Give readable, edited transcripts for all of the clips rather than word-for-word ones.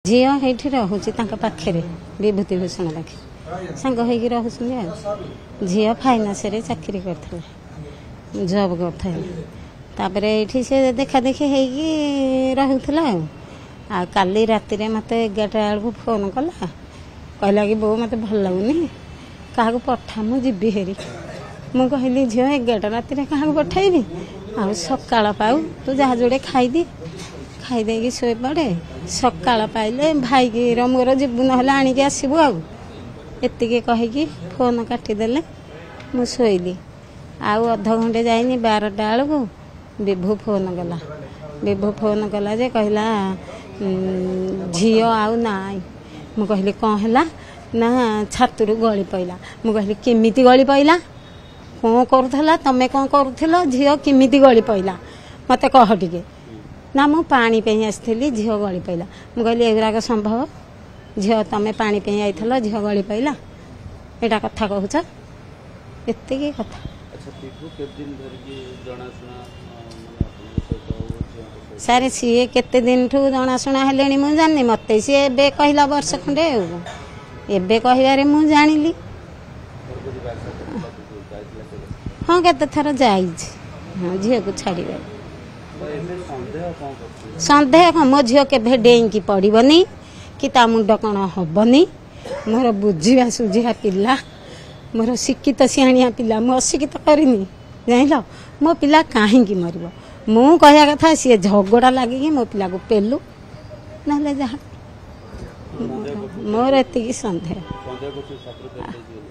झील ये रोचे पाखे विभूति भूषण लाखे सांग हो झी फाइनान्स चाकरी कर जॉब कर ये से देखा देखी रोला आ काली राति मत 11 बेलू फोन कला कहला कि बो मत भल लगुनि क्या पठा मुझे हेरी मुझे कहली झील 11 राति क्या पठेबी आ सका पाऊ तू जहाँ जोड़े खाईदी खाईदे शोई पड़े सका पाइले भाई की मोर जीवु ना आणिक आसबू आती कहीकि फोन काटिदेले मु शोली आउ अध घंटे जाइनी 12टा बेलू विभू फोन कला विभू फोन कला जे कहला झी आउ नाई मु कहली कौन है ना छातु गली पड़ा मु कहली केमिति गली पड़ा कौन करूला तमें कौन करूल झी केमिति गली पड़ा मत कह टिके ना मु पानी पे आसती झील गली पड़ा मु कहली एगुराक संभव झील तमें पानी पे आई झील गली पड़ा यहाँ कथा कहूच एति कथा सारे सी केते दिन ठू जनाशुना हेले मुझे जानी मत सी ए कहला वर्ष खंडे एबे कहबारे मु जानिली हाँ केते थर जाई हाँ झील को छाड़ सन्देह कौन मो झील के डेईकी पड़बनी कि ता मुंड कौन हेनी मोर बुझा सुझा पिला मोर शिक्षित सियाणिया पिला मु अशिक्षित करनी जान मो पिला कहीं मर मु कह कथा सी झगड़ा लगे मो पिला को पेलु ना जहाँ मोर एति सन्देह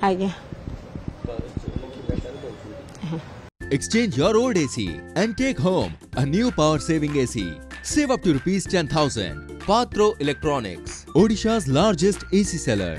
आज्ञा Exchange your old AC and take home a new power saving AC. Save up to ₹10,000. Patro Electronics, Odisha's largest AC seller.